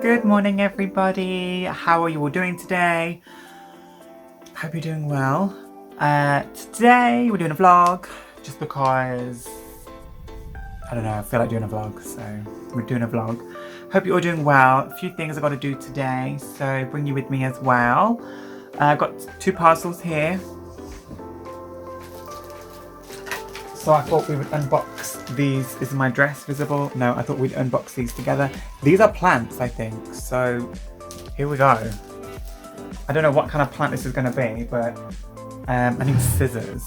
Good morning, everybody. How are you all doing today? Hope you're doing well. Today we're doing a vlog just because, I don't know, I feel like doing a vlog, so we're doing a vlog. Hope you're all doing well. A few things I've got to do today, so bring you with me as well. I've got 2 parcels here. So I thought we would unbox these. Is my dress visible? No, I thought we'd unbox these together. These are plants, I think. So here we go. I don't know what kind of plant this is going to be, but I need scissors.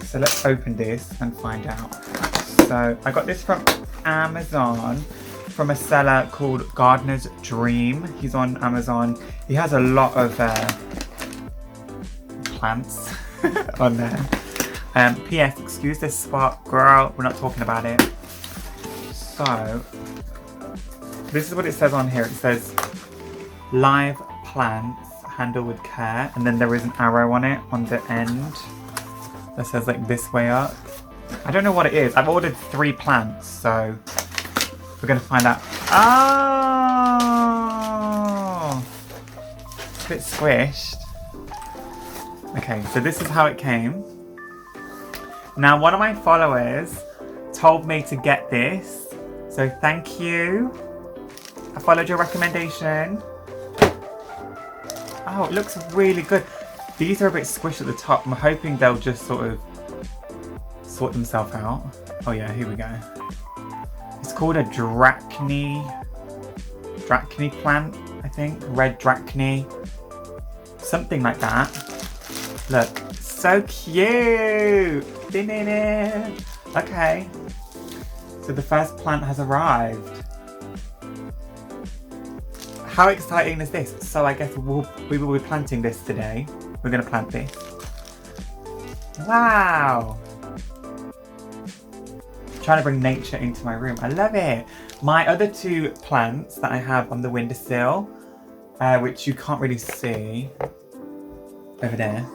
So let's open this and find out. So I got this from Amazon from a seller called GardernerDream. He's on Amazon. He has a lot of plants on there. P.S. Excuse this spot, girl. We're not talking about it. So this is what it says on here. It says live plants, handle with care, and then there is an arrow on it on the end that says like this way up. I don't know what it is. I've ordered 3 plants, so we're gonna find out. Oh, it's a bit squished. Okay, so this is how it came. Now, one of my followers told me to get this, so thank you. I followed your recommendation. Oh, it looks really good. These are a bit squished at the top. I'm hoping they'll just sort of sort themselves out. Oh yeah, here we go. It's called a Dracaena plant, I think. Red Dracaena. Something like that. Look, so cute! Okay, so the first plant has arrived. How exciting is this? So I guess we will be planting this today. We're going to plant this. Wow! I'm trying to bring nature into my room. I love it. My other 2 plants that I have on the windowsill, which you can't really see over there,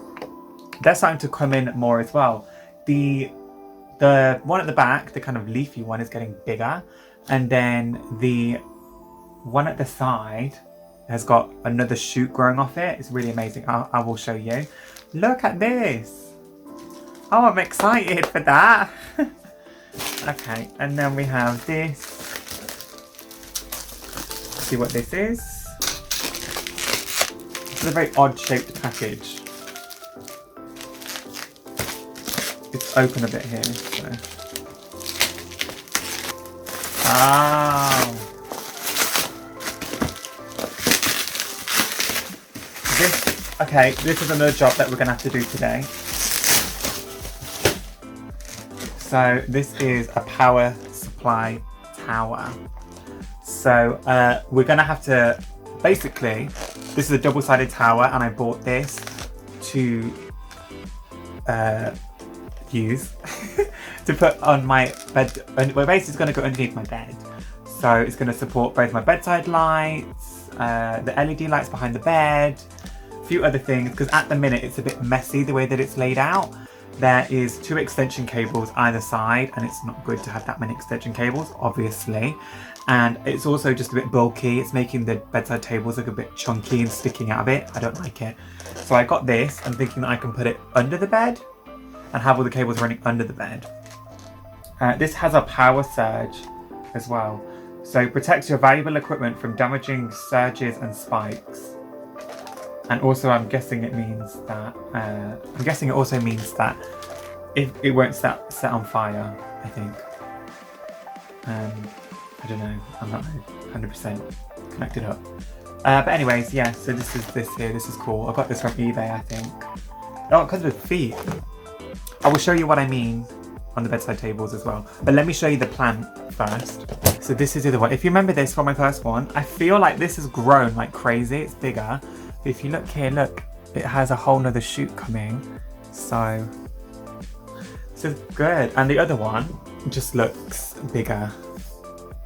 they're starting to come in more as well. The one at the back, the kind of leafy one, is getting bigger, and then the one at the side has got another shoot growing off it. It's really amazing. I will show you. Look at this. Oh, I'm excited for that. Okay, and then we have this. Let's see what this is. It's a very odd shaped package. It's open a bit here, so. Oh. This is another job that we're going to have to do today. So this is a power supply tower. So we're going to have to, basically, this is a double-sided tower, and I bought this to use to put on my bed. Well, basically it's going to go underneath my bed, so it's going to support both my bedside lights, the LED lights behind the bed, a few other things, because at the minute it's a bit messy the way that it's laid out. There is 2 extension cables either side, and it's not good to have that many extension cables, obviously, and it's also just a bit bulky. It's making the bedside tables look a bit chunky and sticking out a bit. I don't like it, so I got this. I'm thinking that I can put it under the bed and have all the cables running under the bed. This has a power surge as well, so protects your valuable equipment from damaging surges and spikes. And also, I'm guessing it means that it also means that it won't set on fire, I think. I don't know. I'm not 100% connected up. But anyways, yeah. So this is this here. This is cool. I got this from eBay, I think. Oh, it comes with feet. I will show you what I mean on the bedside tables as well. But let me show you the plant first. So this is the other one. If you remember this from my first one, I feel like this has grown like crazy. It's bigger. But if you look here, look, it has a whole nother shoot coming. So this is good. And the other one just looks bigger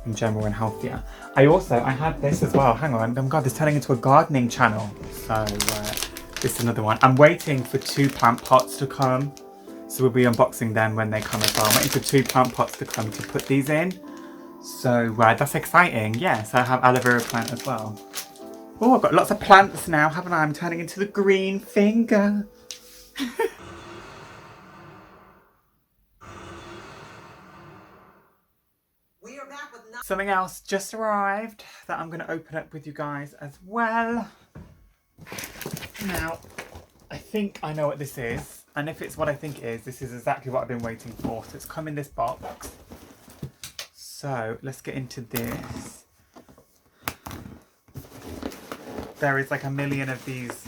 in general and healthier. I have this as well. Hang on. Oh my God, this is turning into a gardening channel. So this is another one. I'm waiting for 2 plant pots to come. So we'll be unboxing them when they come as well. I'm waiting for 2 plant pots to come to put these in. So that's exciting. Yes, I have aloe vera plant as well. Oh, I've got lots of plants now, haven't I? I'm turning into the green finger. Something else just arrived that I'm going to open up with you guys as well. Now, I think I know what this is. And if it's what I think it is, this is exactly what I've been waiting for. So it's come in this box. So let's get into this. There is like a million of these.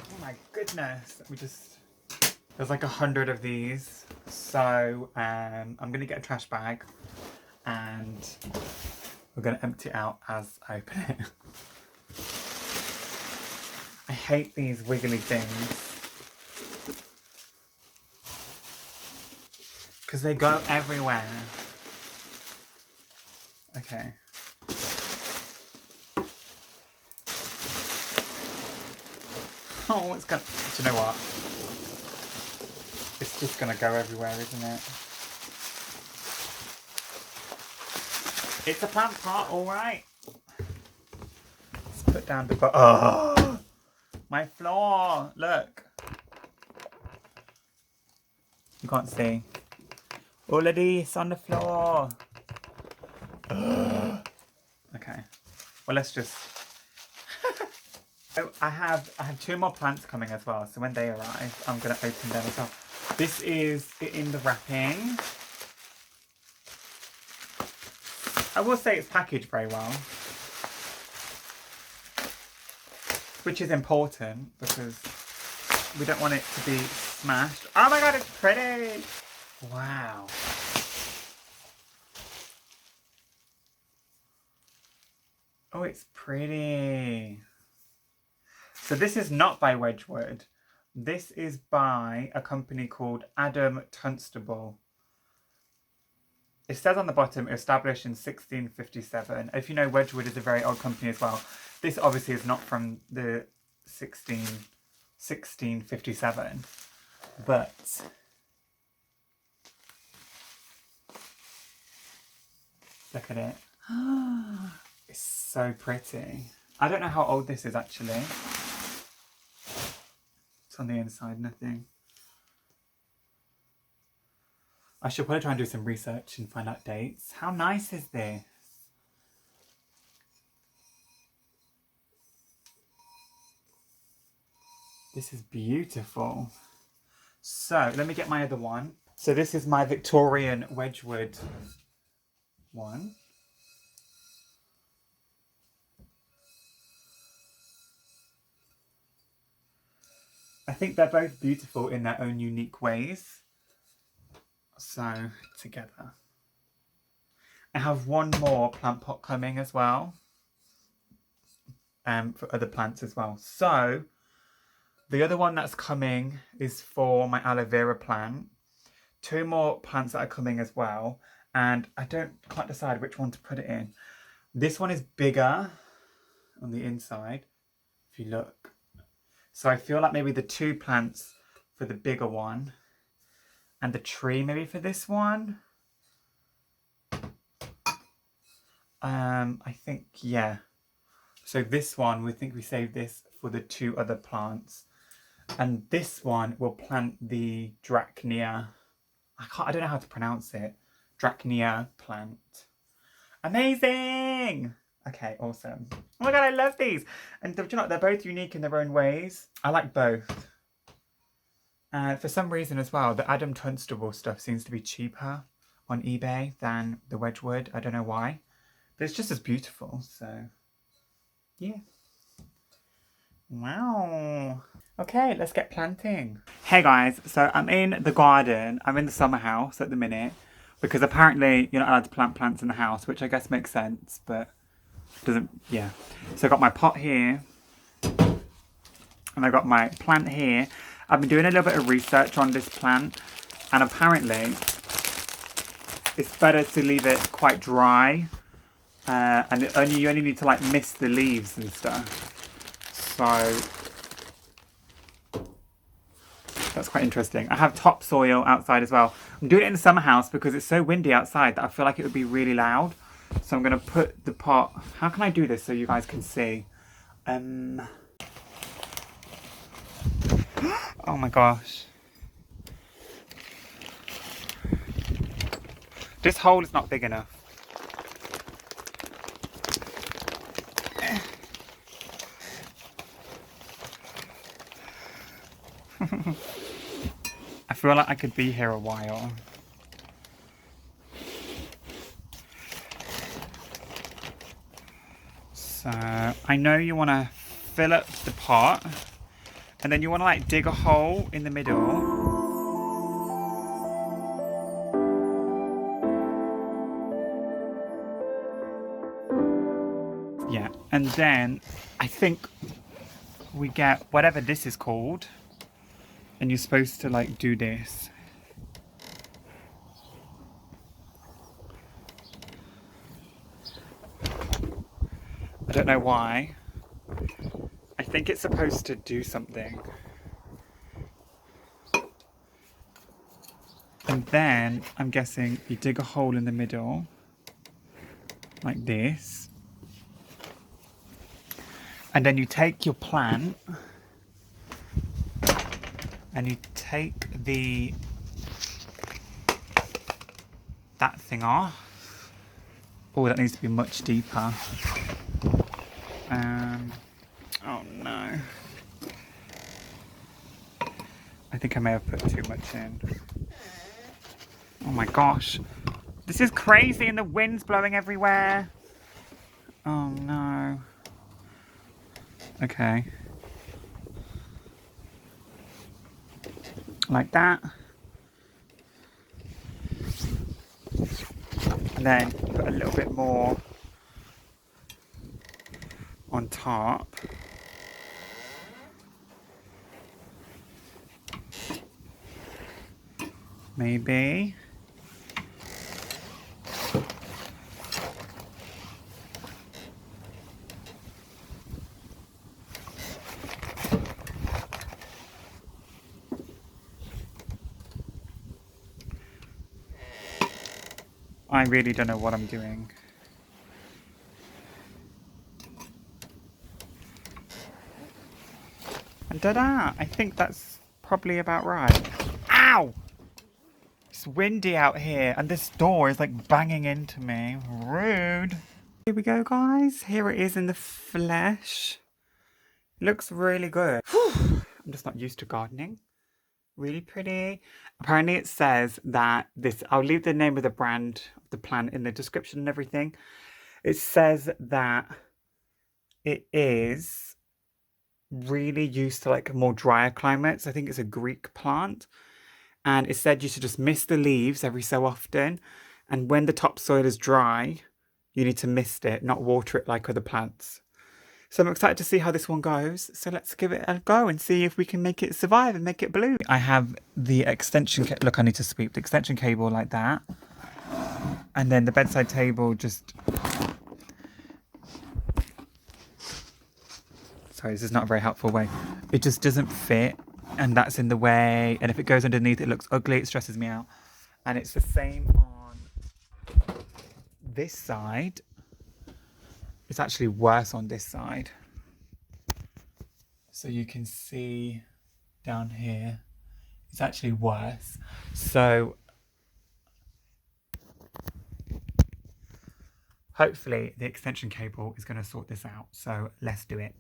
Oh my goodness. Let me just... There's like 100 of these. So I'm going to get a trash bag. And we're going to empty it out as I open it. I hate these wiggly things. Because they go everywhere. Okay. Oh, it's gonna... Do you know what? It's just gonna go everywhere, isn't it? It's a plant pot, alright. Let's put down the... Oh! My floor! Look! You can't see. All of this on the floor. Okay. Well, let's just... So I have 2 more plants coming as well. So when they arrive, I'm going to open them as well. This is in the wrapping. I will say it's packaged very well. Which is important because we don't want it to be smashed. Oh my god, it's pretty! Wow. Oh, it's pretty. So this is not by Wedgwood. This is by a company called Tunstall. It says on the bottom, established in 1657. If you know, Wedgwood is a very old company as well. This obviously is not from the 1657. But... look at it. It's so pretty. I don't know how old this is actually. It's on the inside, nothing. I should probably try and do some research and find out dates. How nice is this? This is beautiful. So, let me get my other one. So this is my Victorian Wedgwood one. I think they're both beautiful in their own unique ways. So, together. I have one more plant pot coming as well. For other plants as well. So, the other one that's coming is for my aloe vera plant. 2 more plants that are coming as well. And I can't decide which one to put it in. This one is bigger on the inside, if you look. So I feel like maybe the 2 plants for the bigger one and the tree maybe for this one. I think, yeah. So this one, we think we save this for the 2 other plants. And this one will plant the Dracaena. I don't know how to pronounce it. Dracaena plant. Amazing! Okay, awesome. Oh my god, I love these. And do you know what? They're both unique in their own ways. I like both. And for some reason as well, the Tunstall stuff seems to be cheaper on eBay than the Wedgwood. I don't know why. But it's just as beautiful, so... yeah. Wow. Okay, let's get planting. Hey guys, so I'm in the garden. I'm in the summer house at the minute. Because apparently you're not allowed to plant plants in the house, which I guess makes sense, but doesn't, yeah. So I've got my pot here. And I've got my plant here. I've been doing a little bit of research on this plant. And apparently, it's better to leave it quite dry. And you only need to like mist the leaves and stuff. So That's quite interesting. I have topsoil outside as well. I'm doing it in the summer house because it's so windy outside that I feel like it would be really loud. So I'm going to put the pot... How can I do this so you guys can see? Oh my gosh. This hole is not big enough. I feel like I could be here a while. So I know you want to fill up the pot and then you want to like dig a hole in the middle. Yeah, and then I think we get whatever this is called and you're supposed to like do this. I don't know why. I think it's supposed to do something. And then I'm guessing you dig a hole in the middle like this. And then you take your plant and you take that thing off. Oh, that needs to be much deeper. Oh no. I think I may have put too much in. Oh my gosh. This is crazy and the wind's blowing everywhere. Oh no. Okay. Like that. And then put a little bit more on top. Maybe. I really don't know what I'm doing. And ta-da! I think that's probably about right. Ow! It's windy out here and this door is like banging into me. Rude. Here we go, guys. Here it is in the flesh. It looks really good. Whew. I'm just not used to gardening. Really pretty. Apparently it says that this, I'll leave the name of the brand of the plant in the description and everything. It says that it is really used to like more drier climates. I think it's a Greek plant. And it said you should just mist the leaves every so often. And when the topsoil is dry, you need to mist it, not water it like other plants. So I'm excited to see how this one goes. So let's give it a go and see if we can make it survive and make it bloom. I have the extension, look, I need to sweep the extension cable like that. And then the bedside table just... Sorry, this is not a very helpful way. It just doesn't fit and that's in the way. And if it goes underneath, it looks ugly. It stresses me out. And it's the same on this side. It's actually worse on this side. So you can see down here, it's actually worse. So hopefully the extension cable is going to sort this out. So let's do it.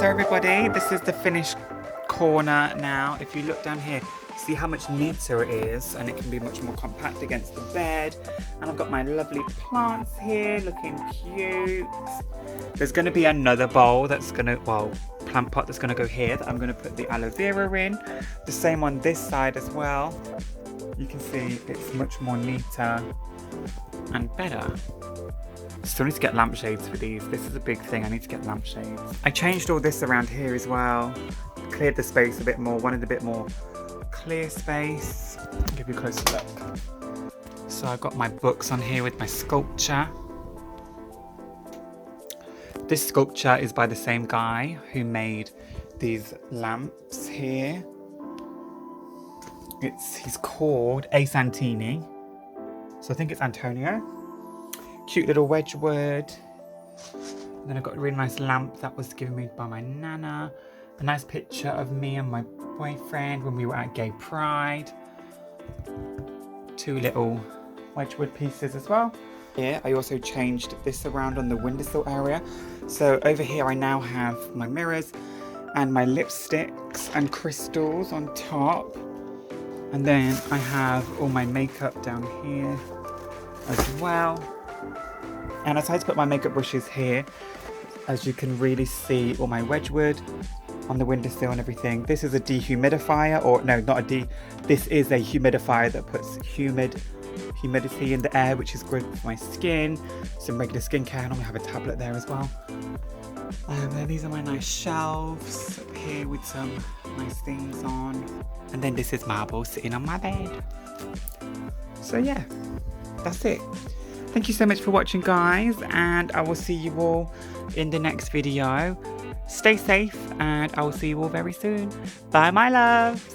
So everybody, this is the finished corner now. If you look down here, see how much neater it is, and it can be much more compact against the bed. And I've got my lovely plants here looking cute. There's going to be another bowl that's going to, well, plant pot that's going to go here that I'm going to put the aloe vera in. The same on this side as well. You can see it's much more neater and better. Still need to get lampshades for these. This is a big thing. I need to get lampshades. I changed all this around here as well. Cleared the space a bit more. Wanted a bit more clear space. I'll give you a closer look. So I've got my books on here with my sculpture. This sculpture is by the same guy who made these lamps here. He's called A Santini. So I think it's Antonio. Cute little Wedgwood. And then I've got a really nice lamp that was given me by my nana. A nice picture of me and my boyfriend when we were at Gay Pride. 2 little Wedgwood pieces as well. Here I also changed this around on the windowsill area. So over here I now have my mirrors and my lipsticks and crystals on top. And then I have all my makeup down here as well. And I decided to put my makeup brushes here, as you can really see all my Wedgwood on the windowsill and everything. This is a dehumidifier, or no, not a this is a humidifier that puts humidity in the air, which is good for my skin. Some regular skincare, and I have a tablet there as well. And then these are my nice shelves up here with some nice things on. And then this is Marble sitting on my bed. So yeah, that's it. Thank you so much for watching, guys, and I will see you all in the next video. Stay safe, and I will see you all very soon. Bye, my loves.